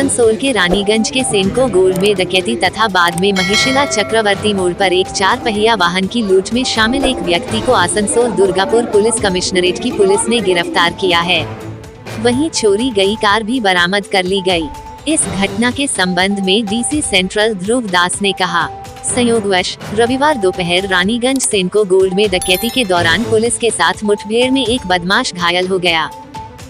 आसनसोल के रानीगंज के सेनको गोल्ड में डकैती तथा बाद में महिशिला चक्रवर्ती मोड़ पर एक 4 पहिया वाहन की लूट में शामिल एक व्यक्ति को आसनसोल दुर्गापुर पुलिस कमिश्नरेट की पुलिस ने गिरफ्तार किया है। वहीं चोरी गई कार भी बरामद कर ली गई। इस घटना के संबंध में डीसी सेंट्रल ध्रुव दास ने कहा, संयोगवश रविवार दोपहर रानीगंज सेनको गोल्ड में डकैती के दौरान पुलिस के साथ मुठभेड़ में एक बदमाश घायल हो गया।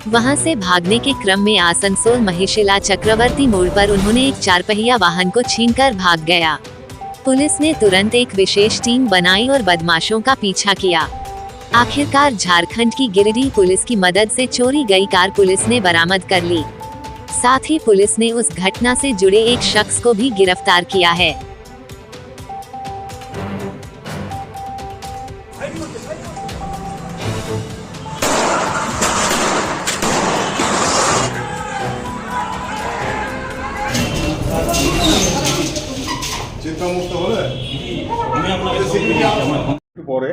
वहां से भागने के क्रम में आसनसोल महिशिला चक्रवर्ती मोड़ पर उन्होंने एक 4 पहिया वाहन को छीनकर भाग गया। पुलिस ने तुरंत एक विशेष टीम बनाई और बदमाशों का पीछा किया। आखिरकार झारखंड की गिरिडीह पुलिस की मदद से चोरी गई कार पुलिस ने बरामद कर ली। साथ ही पुलिस ने उस घटना से जुड़े एक शख्स को भी गिरफ्तार किया है। চিন্তামুক্ত হলে একটু পরে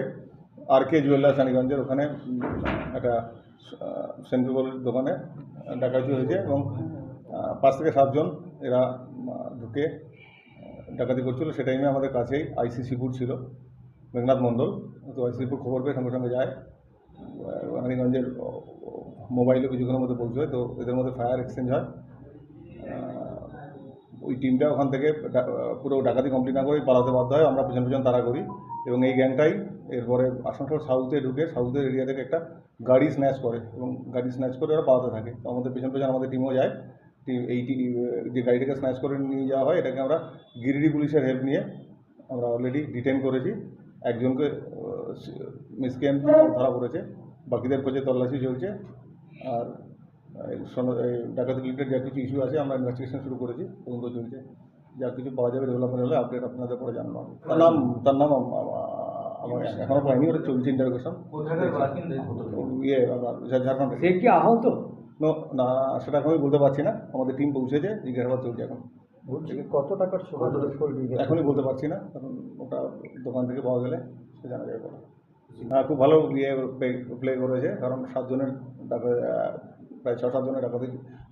আর.কে. জুয়েলার্স রানীগঞ্জের ওখানে একটা সেন্ট্রাল দোকানে ডাকাতি হয়েছে এবং 5 থেকে 7 জন এরা ঢুকে ডাকাতি করছিল। সে টাইমে আমাদের কাছেই আইসি শিবপুর ছিল, মেঘনাথ মণ্ডল। তো আইসি শিবপুর খবর পেয়ে সঙ্গে সঙ্গে যায়, রানীগঞ্জের মোবাইলে কিছুক্ষণের মধ্যে পৌঁছয়। তো এদের মধ্যে ফায়ার এক্সচেঞ্জ হয়। ওই টিমটা ওখান থেকে পুরো ডাকাতি কমপ্লিট না করে পালাতে বাধ্য হয়। আমরা পিছন পিছন তাড়া করি এবং এই গ্যাংটাই এরপরে আসানসোল সাউথে ঢুকে সাউথের এরিয়া থেকে একটা গাড়ি স্ন্যাচ করে এবং গাড়ি স্ন্যাচ করে ওরা পালাতে থাকে। তো আমাদের পিছন পিছন আমাদের টিমও যায়। এই যে গাড়িটাকে স্ন্যাচ করে নিয়ে যাওয়া হয়, এটাকে আমরা গিরিডি পুলিশের হেল্প নিয়ে আমরা অলরেডি ডিটেন করেছি। একজনকে মিসক্রিয়েন্ট ধরা পড়েছে, বাকিদের খোঁজে তল্লাশি চলছে। আর ডাকাতি রিলেটেড যা কিছু ইস্যু আছে আমরা ইনভেস্টিগেশন শুরু করেছি, তদন্ত চলছে। যা কিছু পাওয়া যাবে ডেভেলপমেন্ট হলে আপডেট আপনাদের পরে জানানো হবে। তার নাম আমার এখনও পাইনি, ওটা চলছে ইন্টারোগেশন। ঝাড়খণ্ড। সে কি আহত? না, সেটা এখনই বলতে পারছি না। আমাদের টিম পৌঁছেছে, জিজ্ঞাসাবাদ চলছে এখন। কত টাকার এখনই বলতে পারছি না, কারণ ওটা দোকান থেকে পাওয়া গেলে সে জানা যাবে পরে। খুব ভালো প্লে করেছে, কারণ 7 জনের প্রায় 6-7 জনের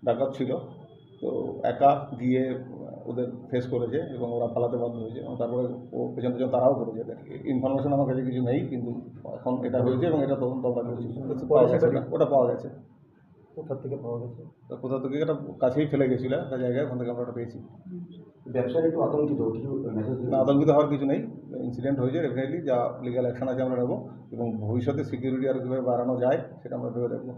ডাকাত ছিল। তো একা গিয়ে ওদের ফেস করেছে এবং ওরা পালাতে বাধ্য হয়েছে এবং তারপরে ও পেছন পেছন তারাও করেছে। ইনফরমেশন আমার কাছে কিছু নেই, কিন্তু এখন এটা হয়েছে এবং এটা তদন্ত আমরা করছি। ওটা পাওয়া গেছে। কোথা থেকে পাওয়া গেছে? কোথা থেকে এটা কাছেই ফেলে গেছিলো একটা জায়গায়, ওখান থেকে আমরা ওটা পেয়েছি। ব্যবসায়ী একটু আতঙ্কিত? না, আতঙ্কিত হওয়ার কিছু নেই। ইনসিডেন্ট হয়েছে, ডেফিনেটলি যা লিগ্যাল অ্যাকশন আছে আমরা নেব এবং ভবিষ্যতে সিকিউরিটি আর কীভাবে বাড়ানো যায় সেটা আমরা ভেবে দেখব।